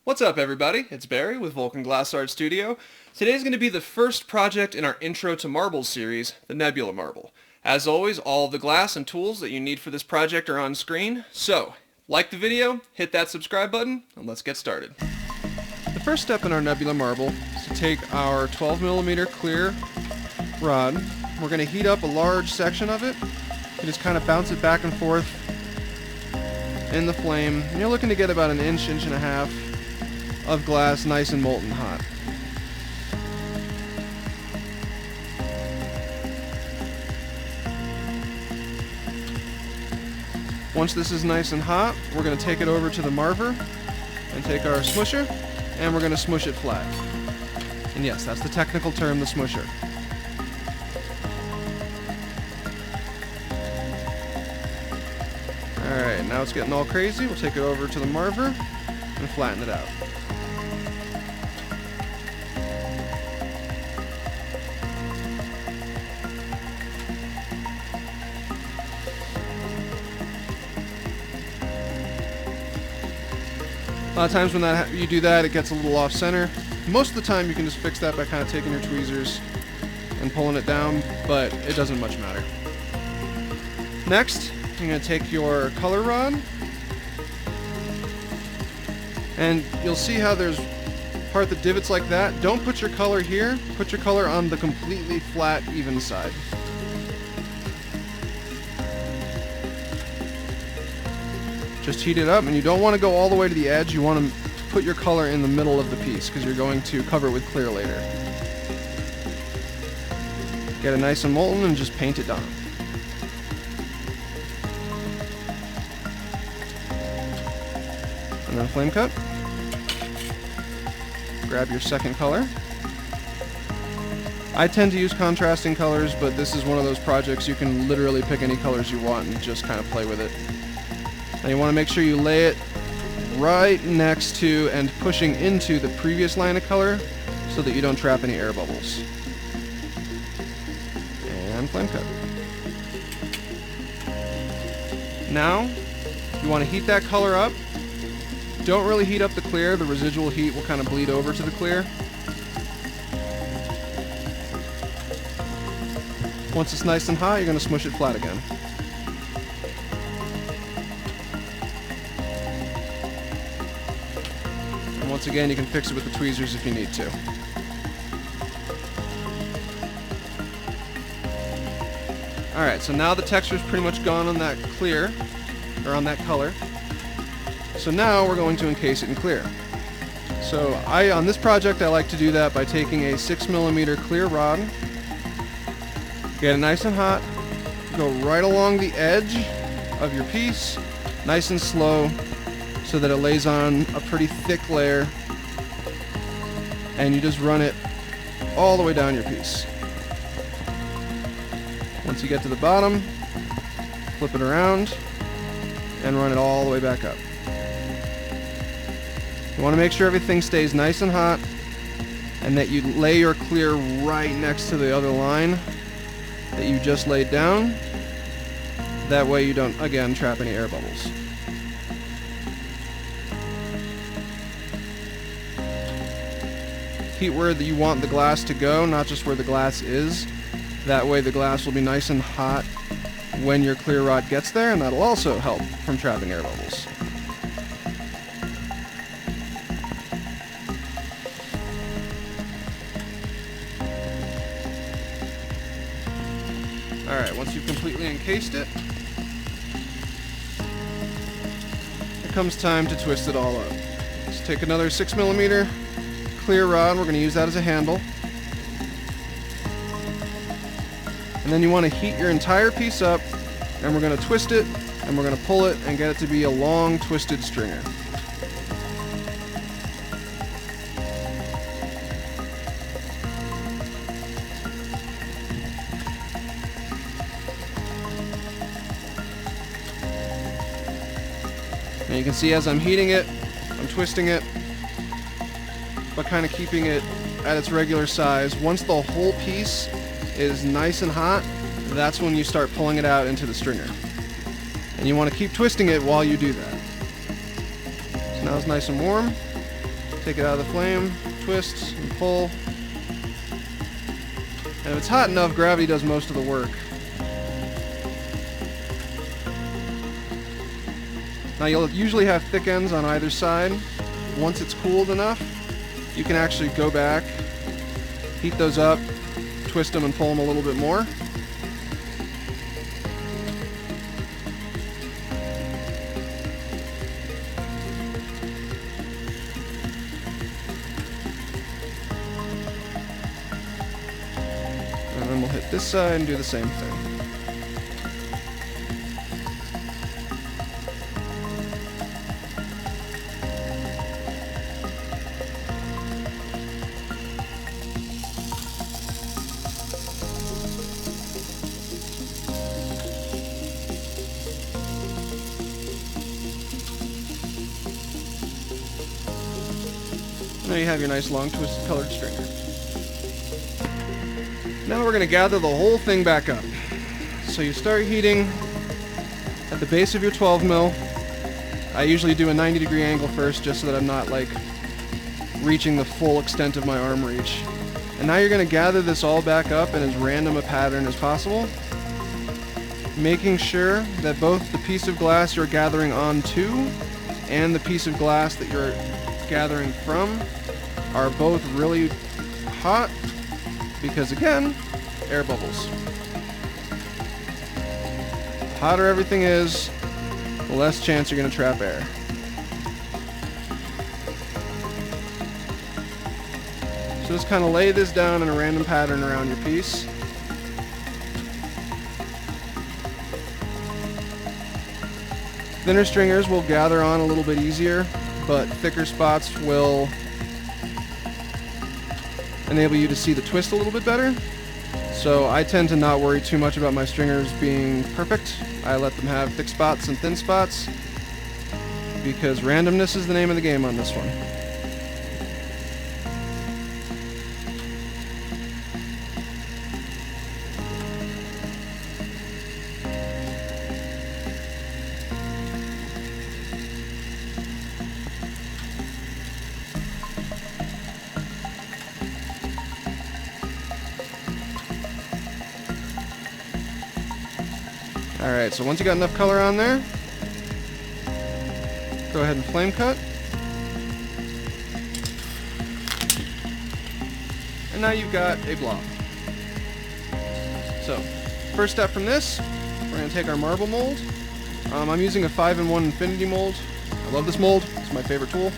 What's up, everybody? It's Barry with Vulcan Glass Art Studio. Today's going to be the first project in our Intro to Marbles series, the Nebula Marble. As always, all of the glass and tools that you need for this project are on screen. So, like the video, hit that subscribe button, and let's get started. The first step in our Nebula Marble is to take our 12mm clear rod. We're going to heat up a large section of it. You just kind of bounce it back and forth in the flame. And you're looking to get about an inch, inch and a half of glass nice and molten hot. Once this is nice and hot, we're going to take it over to the marver and take our smusher, and we're going to smush it flat. And yes, that's the technical term, the smusher. Alright, now it's getting all crazy. We'll take it over to the marver and flatten it out. A lot of times when you do that, it gets a little off center. Most of the time you can just fix that by kind of taking your tweezers and pulling it down, but it doesn't much matter. Next, you're going to take your color rod, and you'll see how there's part that divots like that. Don't put your color here, put your color on the completely flat, even side. Just heat it up, and you don't want to go all the way to the edge. You want to put your color in the middle of the piece because you're going to cover it with clear later. Get it nice and molten and just paint it down. And then flame cut. Grab your second color. I tend to use contrasting colors, but this is one of those projects you can literally pick any colors you want and just kind of play with it. Now you want to make sure you lay it right next to and pushing into the previous line of color so that you don't trap any air bubbles. And flame cut. Now you want to heat that color up. Don't really heat up the clear. The residual heat will kind of bleed over to the clear. Once it's nice and hot, you're going to smush it flat again. Once again, you can fix it with the tweezers if you need to. Alright, so now the texture's pretty much gone on that clear, or on that color. So now we're going to encase it in clear. So on this project, I like to do that by taking a 6mm clear rod, get it nice and hot, go right along the edge of your piece, nice and slow, so that it lays on a pretty thick layer, and you just run it all the way down your piece. Once you get to the bottom, flip it around and run it all the way back up. You want to make sure everything stays nice and hot and that you lay your clear right next to the other line that you just laid down. That way you don't, again, trap any air bubbles. Heat where you want the glass to go, not just where the glass is. That way the glass will be nice and hot when your clear rod gets there, and that'll also help from trapping air bubbles. Alright, once you've completely encased it, it comes time to twist it all up. Just take another 6mm clear rod, we're going to use that as a handle. And then you want to heat your entire piece up, and we're going to twist it, and we're going to pull it and get it to be a long twisted stringer. And you can see as I'm heating it, I'm twisting it, but kind of keeping it at its regular size. Once the whole piece is nice and hot, that's when you start pulling it out into the stringer. And you want to keep twisting it while you do that. So now it's nice and warm. Take it out of the flame, twist, and pull. And if it's hot enough, gravity does most of the work. Now you'll usually have thick ends on either side. Once it's cooled enough, you can actually go back, heat those up, twist them and pull them a little bit more. And then we'll hit this side and do the same thing. Now you have your nice long twisted colored stringer. Now we're going to gather the whole thing back up. So you start heating at the base of your 12 mil. I usually do a 90-degree angle first just so that I'm not like reaching the full extent of my arm reach. And now you're going to gather this all back up in as random a pattern as possible, making sure that both the piece of glass you're gathering onto and the piece of glass that you're gathering from are both really hot, because again, air bubbles. The hotter everything is, the less chance you're going to trap air. So just kind of lay this down in a random pattern around your piece. Thinner stringers will gather on a little bit easier, but thicker spots will enable you to see the twist a little bit better. So I tend to not worry too much about my stringers being perfect. I let them have thick spots and thin spots, because randomness is the name of the game on this one. Alright, so once you got enough color on there, go ahead and flame cut. And now you've got a blob. So, first step from this, we're going to take our marble mold. I'm using a 5-in-1 infinity mold. I love this mold, it's my favorite tool.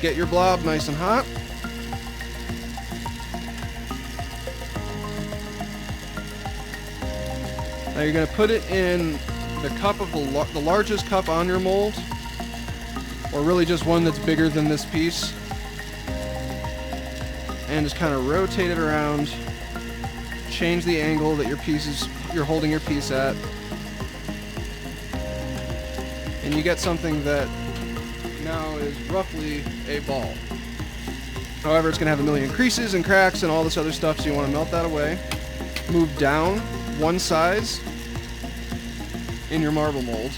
Get your blob nice and hot. Now you're going to put it in the cup of the largest cup on your mold, or really just one that's bigger than this piece, and just kind of rotate it around, change the angle that you're holding your piece at, and you get something that now is roughly a ball. However, it's going to have a million creases and cracks and all this other stuff, so you want to melt that away. Move down one size in your marble mold.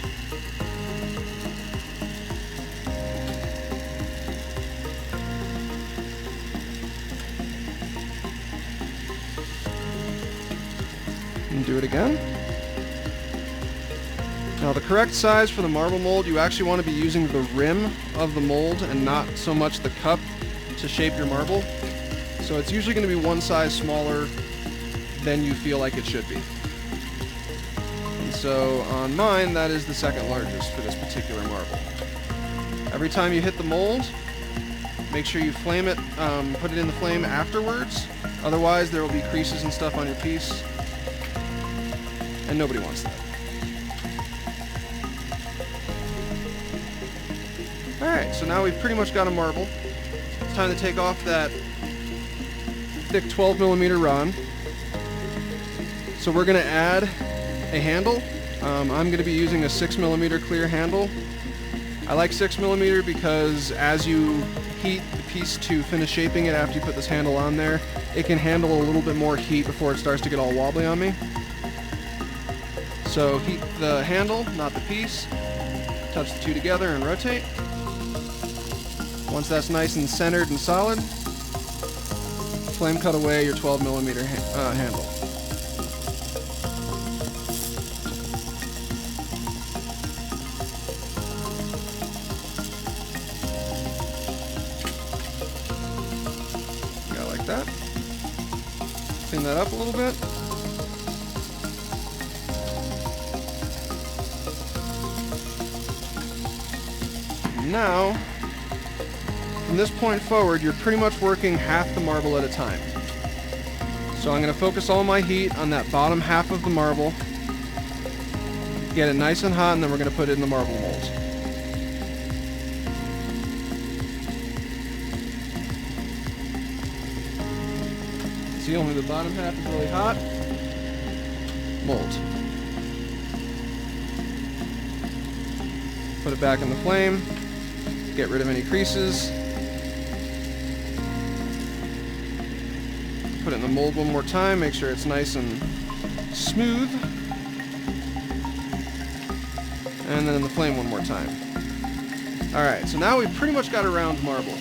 And do it again. Now the correct size for the marble mold, you actually want to be using the rim of the mold and not so much the cup to shape your marble. So it's usually going to be one size smaller than you feel like it should be. And so on mine, that is the second largest for this particular marble. Every time you hit the mold, make sure you flame it, put it in the flame afterwards. Otherwise, there will be creases and stuff on your piece, and nobody wants that. Alright, so now we've pretty much got a marble. It's time to take off that thick 12mm rod. So we're going to add a handle. I'm going to be using a 6mm clear handle. I like 6mm because as you heat the piece to finish shaping it after you put this handle on there, it can handle a little bit more heat before it starts to get all wobbly on me. So heat the handle, not the piece. Touch the two together and rotate. Once that's nice and centered and solid, flame cut away your 12 millimeter handle. Go like that. Clean that up a little bit. Now, from this point forward, you're pretty much working half the marble at a time. So I'm going to focus all my heat on that bottom half of the marble, get it nice and hot, and then we're going to put it in the marble mold. See, only the bottom half is really hot. Mold. Put it back in the flame. Get rid of any creases. Put it in the mold one more time, make sure it's nice and smooth. And then in the flame one more time. Alright, so now we've pretty much got a round marble.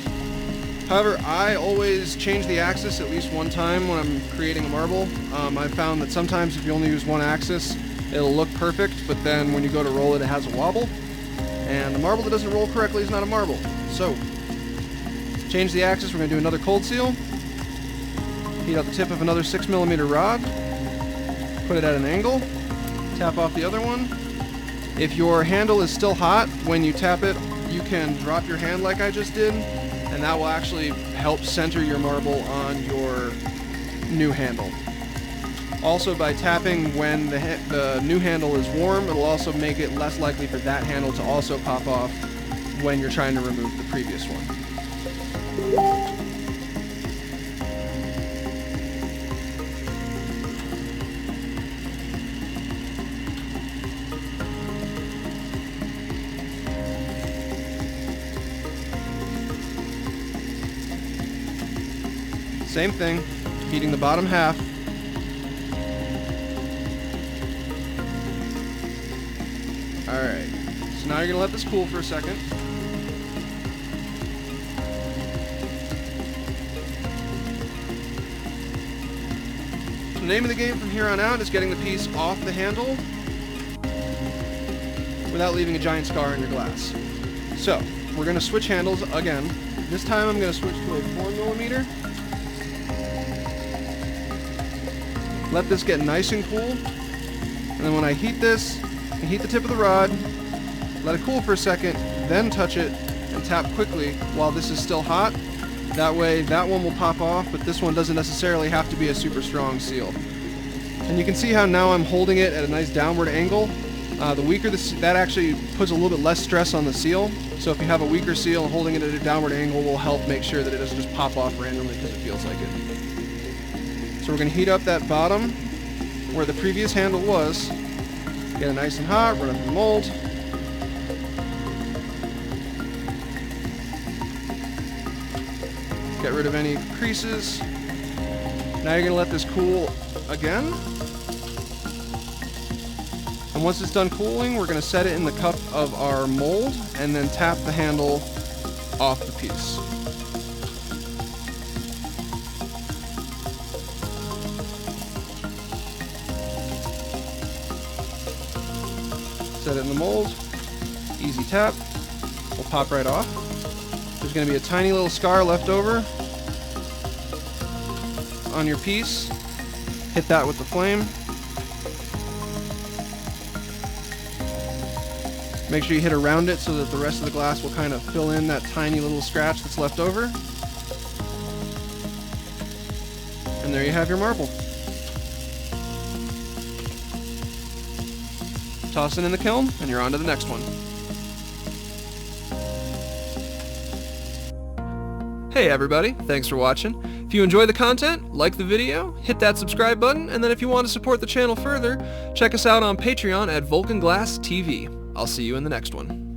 However, I always change the axis at least one time when I'm creating a marble. I've found that sometimes if you only use one axis, it'll look perfect, but then when you go to roll it, it has a wobble. And a marble that doesn't roll correctly is not a marble. So, change the axis, we're going to do another cold seal. Heat out the tip of another 6 millimeter rod. Put it at an angle. Tap off the other one. If your handle is still hot, when you tap it, you can drop your hand like I just did, and that will actually help center your marble on your new handle. Also, by tapping when the new handle is warm, it'll also make it less likely for that handle to also pop off when you're trying to remove the previous one. Same thing, heating the bottom half. Alright, so now you're going to let this cool for a second. The name of the game from here on out is getting the piece off the handle without leaving a giant scar on your glass. So, we're going to switch handles again. This time I'm going to switch to a 4 millimeter. Let this get nice and cool. And then when I heat this, heat the tip of the rod, let it cool for a second, then touch it and tap quickly while this is still hot. That way that one will pop off, but this one doesn't necessarily have to be a super strong seal. And you can see how now I'm holding it at a nice downward angle. The weaker that actually puts a little bit less stress on the seal. So if you have a weaker seal, holding it at a downward angle will help make sure that it doesn't just pop off randomly because it feels like it. So we're going to heat up that bottom where the previous handle was. Get it nice and hot, run it through the mold. Get rid of any creases. Now you're going to let this cool again. And once it's done cooling, we're going to set it in the cup of our mold and then tap the handle off the piece. Set it in the mold, easy tap, will pop right off. There's going to be a tiny little scar left over on your piece. Hit that with the flame. Make sure you hit around it so that the rest of the glass will kind of fill in that tiny little scratch that's left over. And there you have your marble. Toss it in the kiln, and you're on to the next one. Hey everybody, thanks for watching. If you enjoy the content, like the video, hit that subscribe button, and then if you want to support the channel further, check us out on Patreon at Vulcan Glass TV. I'll see you in the next one.